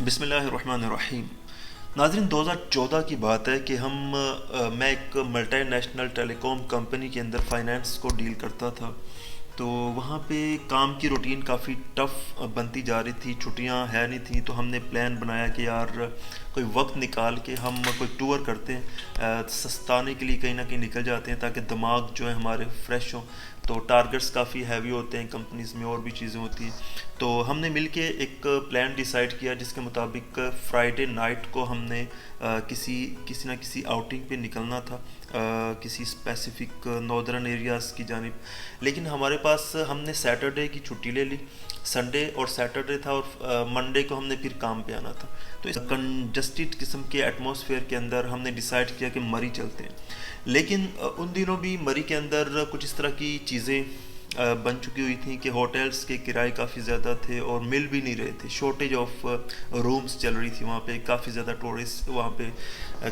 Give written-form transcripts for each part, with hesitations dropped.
بسم اللہ الرحمن الرحیم۔ ناظرین، 2014 کی بات ہے کہ میں ایک ملٹی نیشنل ٹیلی کام کمپنی کے اندر فائنینس کو ڈیل کرتا تھا، تو وہاں پہ کام کی روٹین کافی ٹف بنتی جا رہی تھی، چھٹیاں ہے نہیں تھیں، تو ہم نے پلان بنایا کہ یار کوئی وقت نکال کے ہم کوئی ٹور کرتے ہیں، سستانے کے لیے کہیں نہ کہیں نکل جاتے ہیں تاکہ دماغ جو ہے ہمارے فریش ہوں۔ تو ٹارگٹس کافی ہیوی ہوتے ہیں کمپنیز میں، اور بھی چیزیں ہوتی ہیں، تو ہم نے مل کے ایک پلان ڈیسائیڈ کیا جس کے مطابق فرائیڈے نائٹ کو ہم نے کسی نہ کسی آؤٹنگ پہ نکلنا تھا، کسی اسپیسیفک ناردرن ایریاز کی جانب۔ لیکن ہمارے پاس ہم نے سیٹرڈے کی چھٹی لے لی، سنڈے اور سیٹرڈے تھا، اور منڈے کو ہم نے پھر کام پہ آنا تھا۔ تو اس کنجسٹڈ قسم کے ایٹماسفیئر کے اندر ہم نے ڈیسائیڈ کیا کہ مری چلتے ہیں۔ لیکن ان دنوں بھی مری کے اندر کچھ اس طرح کی چیزیں بن چکی ہوئی تھیں کہ ہوٹلز کے کرائے کافی زیادہ تھے اور مل بھی نہیں رہے تھے، شارٹیج آف رومز چل رہی تھی وہاں پہ، کافی زیادہ ٹورسٹ وہاں پہ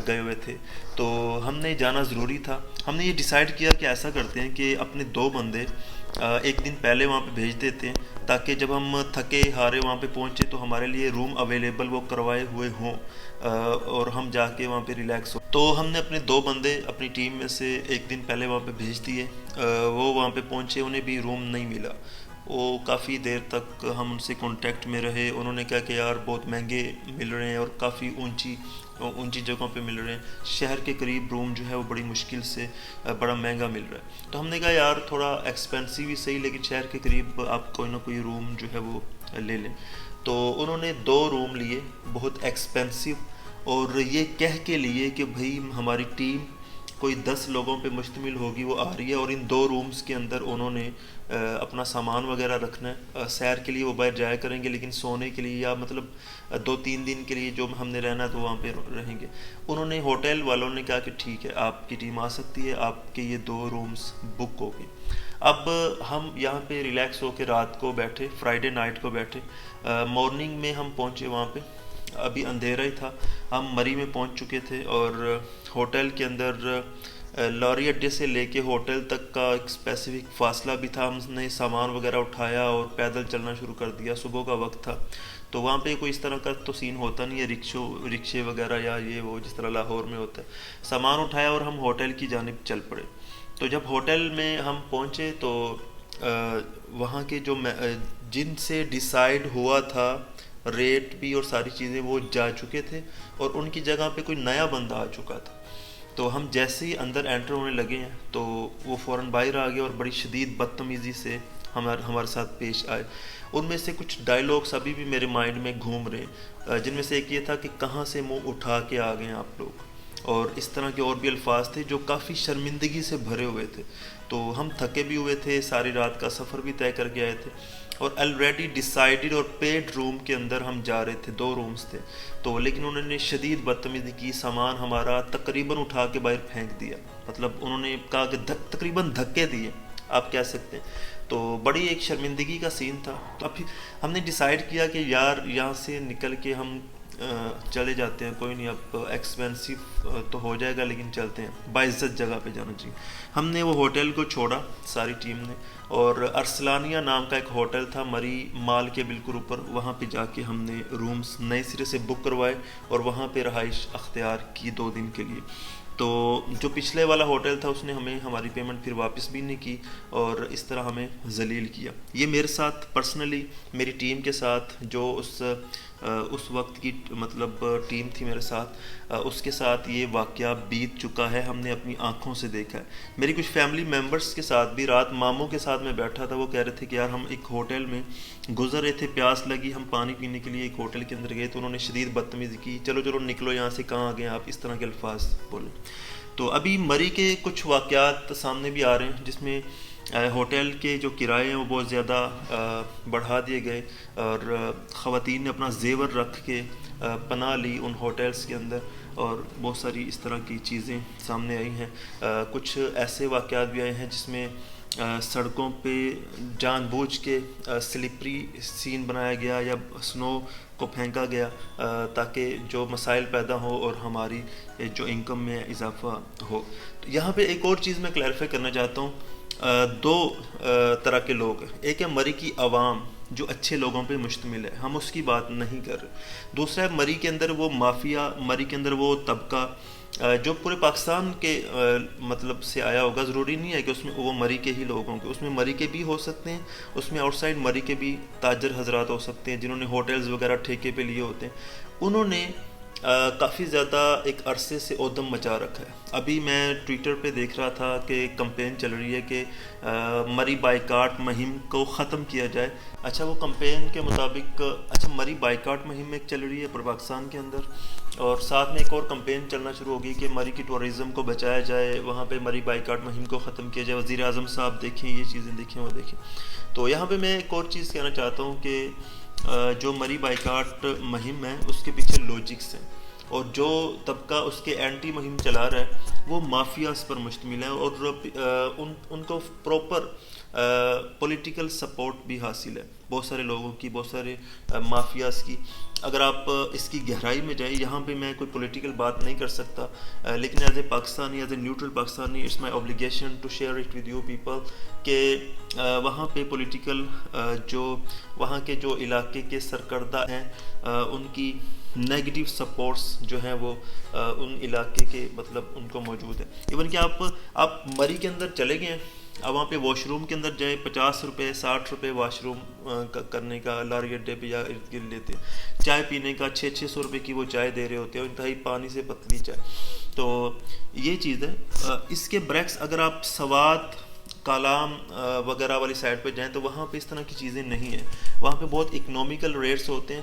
گئے ہوئے تھے، تو ہم نے جانا ضروری تھا۔ ہم نے یہ ڈیسائیڈ کیا کہ ایسا کرتے ہیں کہ اپنے 2 بندے ایک دن پہلے وہاں پہ بھیج دیتے ہیں، تاکہ جب ہم تھکے ہارے وہاں پہ پہنچے تو ہمارے لیے روم اویلیبل وہ کروائے ہوئے ہوں، اور ہم جا کے وہاں پہ ریلیکس ہو۔ تو ہم نے اپنے 2 بندے اپنی ٹیم میں سے ایک دن پہلے وہاں پہ بھیج دیے، وہ وہاں پہ پہنچے، انہیں بھی روم نہیں ملا۔ وہ کافی دیر تک ہم ان سے کانٹیکٹ میں رہے، انہوں نے کہا کہ یار بہت مہنگے مل رہے ہیں اور کافی اونچی جگہوں پہ مل رہے ہیں، شہر کے قریب روم جو ہے وہ بڑی مشکل سے بڑا مہنگا مل رہا ہے۔ تو ہم نے کہا یار تھوڑا ایکسپینسو ہی صحیح، لیکن شہر کے قریب آپ کوئی نہ کوئی روم جو ہے وہ لے لیں۔ تو انہوں نے 2 روم لیے، بہت ایکسپینسو، اور یہ کہہ کے لیے کہ بھئی ہماری ٹیم کوئی 10 لوگوں پہ مشتمل ہوگی، وہ آ رہی ہے، اور ان 2 رومز کے اندر انہوں نے اپنا سامان وغیرہ رکھنا ہے، سیر کے لیے وہ باہر جایا کریں گے، لیکن سونے کے لیے یا مطلب 2-3 دن کے لیے جو ہم نے رہنا ہے تو وہاں پہ رہیں گے۔ انہوں نے ہوٹل والوں نے کہا کہ ٹھیک ہے، آپ کی ٹیم آ سکتی ہے، آپ کے یہ 2 رومز بک ہو گئے۔ اب ہم یہاں پہ ریلیکس ہو کے رات کو بیٹھے، فرائیڈے نائٹ کو بیٹھے، مارننگ میں ہم پہنچے وہاں پہ، ابھی اندھیرا ہی تھا، ہم مری میں پہنچ چکے تھے، اور ہوٹل کے اندر لاری اڈے سے لے کے ہوٹل تک کا ایک اسپیسیفک فاصلہ بھی تھا۔ ہم نے سامان وغیرہ اٹھایا اور پیدل چلنا شروع کر دیا، صبح کا وقت تھا، تو وہاں پہ کوئی اس طرح کا تو سین ہوتا نہیں ہے، رکشے وغیرہ یا یہ وہ جس طرح لاہور میں ہوتا ہے۔ سامان اٹھایا اور ہم ہوٹل کی جانب چل پڑے۔ تو جب ہوٹل میں ہم پہنچے تو وہاں کے جو جن سے ڈیسائیڈ ہوا تھا ریٹ بھی اور ساری چیزیں، وہ جا چکے تھے، اور ان کی جگہ پہ کوئی نیا بندہ آ چکا تھا۔ تو ہم جیسے ہی اندر انٹر ہونے لگے ہیں تو وہ فوراً باہر آ گیا اور بڑی شدید بدتمیزی سے ہمارے ساتھ پیش آئے۔ ان میں سے کچھ ڈائلاگس ابھی بھی میرے مائنڈ میں گھوم رہے ہیں، جن میں سے ایک یہ تھا کہ کہاں سے منہ اٹھا کے آ گئے ہیں آپ لوگ، اور اس طرح کے اور بھی الفاظ تھے جو کافی شرمندگی سے بھرے ہوئے تھے۔ تو ہم تھکے بھی ہوئے تھے، ساری رات کا سفر بھی طے کر کے آئے تھے، اور آلریڈی ڈیسائیڈڈ اور پیڈ روم کے اندر ہم جا رہے تھے، 2 رومز تھے، تو لیکن انہوں نے شدید بدتمیزی کی، سامان ہمارا تقریباً اٹھا کے باہر پھینک دیا، مطلب انہوں نے کہا کہ تقریباً دھکے دیے آپ کہہ سکتے ہیں۔ تو بڑی ایک شرمندگی کا سین تھا۔ تو اب ہم نے ڈیسائیڈ کیا کہ یار یہاں سے نکل کے ہم چلے جاتے ہیں، کوئی نہیں، اب ایکسپینسو تو ہو جائے گا لیکن چلتے ہیں، باعزت جگہ پہ جانا چاہیے۔ ہم نے وہ ہوٹل کو چھوڑا ساری ٹیم نے، اور ارسلانیہ نام کا ایک ہوٹل تھا مری مال کے بالکل اوپر، وہاں پہ جا کے ہم نے رومز نئے سرے سے بک کروائے اور وہاں پہ رہائش اختیار کی 2 دن کے لیے۔ تو جو پچھلے والا ہوٹل تھا اس نے ہمیں ہماری پیمنٹ پھر واپس بھی نہیں کی، اور اس طرح ہمیں ذلیل کیا۔ یہ میرے ساتھ پرسنلی، میری ٹیم کے ساتھ، جو اس وقت کی مطلب ٹیم تھی میرے ساتھ، اس کے ساتھ یہ واقعہ بیت چکا ہے، ہم نے اپنی آنکھوں سے دیکھا ہے۔ میری کچھ فیملی ممبرس کے ساتھ بھی، رات ماموں کے ساتھ میں بیٹھا تھا، وہ کہہ رہے تھے کہ یار ہم ایک ہوٹل میں گزر رہے تھے، پیاس لگی، ہم پانی پینے کے لیے ایک ہوٹل کے اندر گئے تو انہوں نے شدید بدتمیزی کی، چلو چلو نکلو یہاں سے، کہاں آ گئے آپ، اس طرح کے الفاظ بولے۔ تو ابھی مری کے کچھ واقعات سامنے بھی آ رہے ہیں جس میں ہوٹل کے جو کرائے ہیں وہ بہت زیادہ بڑھا دیے گئے، اور خواتین نے اپنا زیور رکھ کے پناہ لی ان ہوٹلز کے اندر، اور بہت ساری اس طرح کی چیزیں سامنے آئی ہیں۔ کچھ ایسے واقعات بھی آئے ہیں جس میں سڑکوں پہ جان بوجھ کے سلپری سین بنایا گیا یا سنو کو پھینکا گیا، تاکہ جو مسائل پیدا ہو اور ہماری جو انکم میں اضافہ ہو۔ تو یہاں پہ ایک اور چیز میں کلیریفائی کرنا چاہتا ہوں، دو طرح کے لوگ ہیں. ایک ہے مری کی عوام جو اچھے لوگوں پہ مشتمل ہے، ہم اس کی بات نہیں کر رہے. دوسرا ہے مری کے اندر وہ مافیا، مری کے اندر وہ طبقہ جو پورے پاکستان کے مطلب سے آیا ہوگا. ضروری نہیں ہے کہ اس میں وہ مری کے ہی لوگ ہوں گے، اس میں مری کے بھی ہو سکتے ہیں، اس میں آؤٹ سائڈ مری کے بھی تاجر حضرات ہو سکتے ہیں جنہوں نے ہوٹلز وغیرہ ٹھیکے پہ لیے ہوتے ہیں. انہوں نے کافی زیادہ ایک عرصے سے اودم مچا رکھا ہے. ابھی میں ٹویٹر پہ دیکھ رہا تھا کہ کمپین چل رہی ہے کہ مری بائیکاٹ مہم کو ختم کیا جائے. اچھا وہ کمپین کے مطابق مری بائیکاٹ مہم ایک چل رہی ہے پر پاکستان کے اندر، اور ساتھ میں ایک اور کمپین چلنا شروع ہوگی کہ مری کی ٹورزم کو بچایا جائے، وہاں پہ مری بائیکاٹ مہم کو ختم کیا جائے. وزیر اعظم صاحب دیکھیں یہ چیزیں، دیکھیں وہ دیکھیں. تو یہاں پہ میں ایک اور چیز کہنا چاہتا ہوں کہ جو مری بائیکاٹ مہم ہے اس کے پیچھے لاجکس ہیں، اور جو طبقہ اس کے اینٹی مہم چلا رہا ہے وہ مافیاز پر مشتمل ہے، اور ان کو پراپر پولیٹیکل سپورٹ بھی حاصل ہے بہت سارے لوگوں کی، بہت سارے مافیاز کی. اگر آپ اس کی گہرائی میں جائیں، یہاں پہ میں کوئی پولیٹیکل بات نہیں کر سکتا، لیکن as a Pakistani, as a neutral Pakistani, it's my obligation to share it with you people کہ وہاں پہ پولیٹیکل جو وہاں کے جو علاقے کے سرکردہ ہیں ان کی نیگیٹو سپورٹس جو ہیں وہ ان علاقے کے مطلب ان کو موجود ہے. ایون کہ آپ مری کے اندر چلے گئے ہیں، اب وہاں پہ واش روم کے اندر جائیں، 50 روپے 60 روپے واش روم کرنے کا لاری اڈے پہ یا ارد گرد لیتے ہیں. چائے پینے کا 600 روپے کی وہ چائے دے رہے ہوتے ہیں، انتہائی پانی سے پتلی چائے. تو یہ چیز ہے. اس کے بریکس اگر آپ سوات، کالام وغیرہ والی سائڈ پہ جائیں تو وہاں پہ اس طرح کی چیزیں نہیں ہیں. وہاں پہ بہت اکنومیکل ریٹس ہوتے ہیں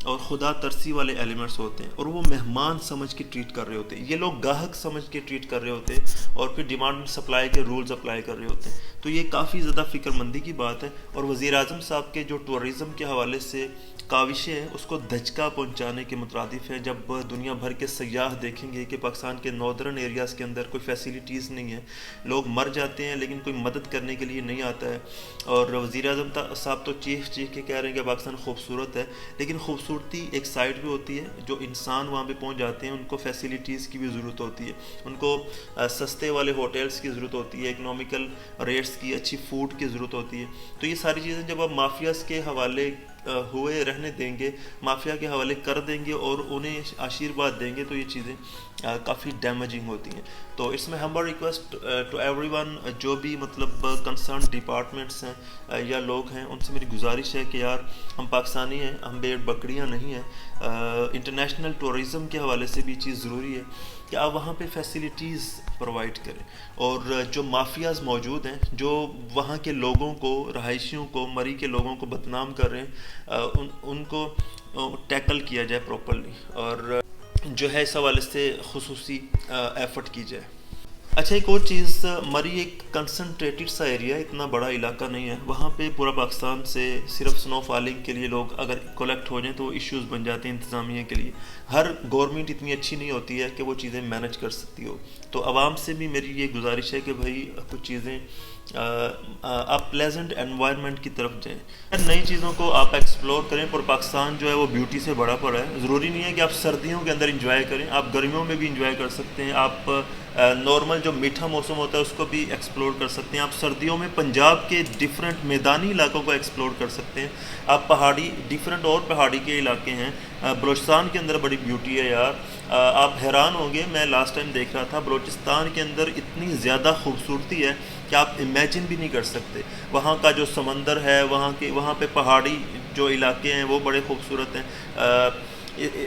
اور خدا ترسی والے ایلیمنٹس ہوتے ہیں، اور وہ مہمان سمجھ کے ٹریٹ کر رہے ہوتے ہیں. یہ لوگ گاہک سمجھ کے ٹریٹ کر رہے ہوتے ہیں اور پھر ڈیمانڈ سپلائی کے رولز اپلائی کر رہے ہوتے ہیں. تو یہ کافی زیادہ فکر مندی کی بات ہے. اور وزیر اعظم صاحب کے جو ٹورزم کے حوالے سے کاوشیں ہیں اس کو دھچکا پہنچانے کے مترادف ہے. جب دنیا بھر کے سیاح دیکھیں گے کہ پاکستان کے ناردرن ایریاز کے اندر کوئی فیسیلیٹیز نہیں ہیں، لوگ مر جاتے ہیں لیکن کوئی مدد کرنے کے لیے نہیں آتا ہے. اور وزیر اعظم صاحب تو چیخ کے کہہ رہے ہیں کہ پاکستان خوبصورت ہے، لیکن خوبصورتی ایک سائڈ بھی ہوتی ہے. جو انسان وہاں پہ پہنچ جاتے ہیں ان کو فیسیلیٹیز کی بھی ضرورت ہوتی ہے، ان کو سستے والے ہوٹلز کی ضرورت ہوتی ہے، اکنومیکل ریٹس کی، اچھی فوڈ کی ضرورت ہوتی ہے. تو یہ ساری چیزیں جب آپ مافیاز کے حوالے ہوئے رہنے دیں گے، مافیا کے حوالے کر دیں گے اور انہیں آشیرواد دیں گے، تو یہ چیزیں کافی ڈیمیجنگ ہوتی ہیں. تو it's my humble request to everyone, جو بھی مطلب کنسرن ڈپارٹمنٹس ہیں یا لوگ ہیں، ان سے میری گزارش ہے کہ یار ہم پاکستانی ہیں، ہم بھیڑ بکریاں نہیں ہیں. انٹرنیشنل ٹورزم کے حوالے سے بھی چیز ضروری ہے کہ آپ وہاں پہ فیسیلیٹیز پرووائڈ کریں. اور جو مافیاز موجود ہیں جو وہاں کے لوگوں کو، رہائشیوں کو، مری کے لوگوں کو بدنام کر رہے ہیں، ان کو ٹیکل کیا جائے پراپرلی، اور جو ہے اس حوالے سے خصوصی ایفرٹ کی جائے. اچھا ایک اور چیز، مری ایک کنسنٹریٹڈ سا ایریا ہے، اتنا بڑا علاقہ نہیں ہے. وہاں پہ پورا پاکستان سے صرف سنو فالنگ کے لیے لوگ اگر کلیکٹ ہو جائیں تو ایشوز بن جاتے ہیں انتظامیہ کے لیے. ہر گورنمنٹ اتنی اچھی نہیں ہوتی ہے کہ وہ چیزیں مینج کر سکتی ہو. تو عوام سے بھی میری یہ گزارش ہے کہ بھائی کچھ چیزیں آپ پلیزنٹ انوائرمنٹ کی طرف جائیں، نئی چیزوں کو آپ ایکسپلور کریں. پر پاکستان جو ہے وہ بیوٹی سے بڑا پڑا ہے. ضروری نہیں ہے کہ آپ سردیوں کے اندر انجوائے کریں، آپ گرمیوں میں بھی انجوائے کر سکتے ہیں. آپ نارمل جو میٹھا موسم ہوتا ہے اس کو بھی ایکسپلور کر سکتے ہیں. آپ سردیوں میں پنجاب کے ڈیفرنٹ میدانی علاقوں کو ایکسپلور کر سکتے ہیں. آپ پہاڑی ڈیفرنٹ اور پہاڑی کے علاقے ہیں. بلوچستان کے اندر بڑی بیوٹی ہے یار، آپ حیران ہوں گے. میں لاسٹ ٹائم دیکھ رہا تھا بلوچستان کے اندر اتنی زیادہ خوبصورتی ہے کہ آپ امیجن بھی نہیں کر سکتے. وہاں کا جو سمندر ہے، وہاں پہ پہاڑی جو علاقے ہیں وہ بڑے خوبصورت ہیں.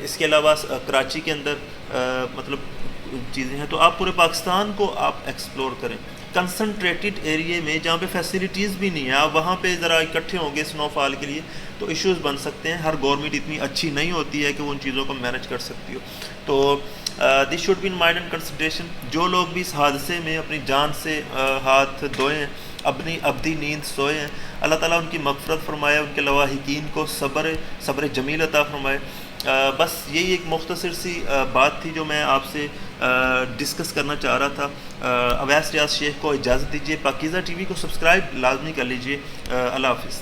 اس کے علاوہ کراچی کے اندر مطلب چیزیں ہیں. تو آپ پورے پاکستان کو آپ ایکسپلور کریں. کنسنٹریٹڈ ایریے میں جہاں پہ فیسیلیٹیز بھی نہیں ہیں، آپ وہاں پہ ذرا اکٹھے ہوں گے سنو فال کے لیے تو ایشوز بن سکتے ہیں. ہر گورنمنٹ اتنی اچھی نہیں ہوتی ہے کہ وہ ان چیزوں کو مینج کر سکتی ہو. تو this should be in mind and consideration. جو لوگ بھی اس حادثے میں اپنی جان سے ہاتھ دھوئے ہیں، اپنی ابدی نیند سوئے ہیں، اللہ تعالیٰ ان کی مغفرت فرمائے، ان کے لواحقین کو صبر جمیل عطا فرمائے. بس یہی ایک مختصر سی بات تھی جو میں آپ سے ڈسکس کرنا چاہ رہا تھا. اویس ریاض شیخ کو اجازت دیجیے. پاکیزہ ٹی وی کو سبسکرائب لازمی کر لیجیے. اللہ حافظ.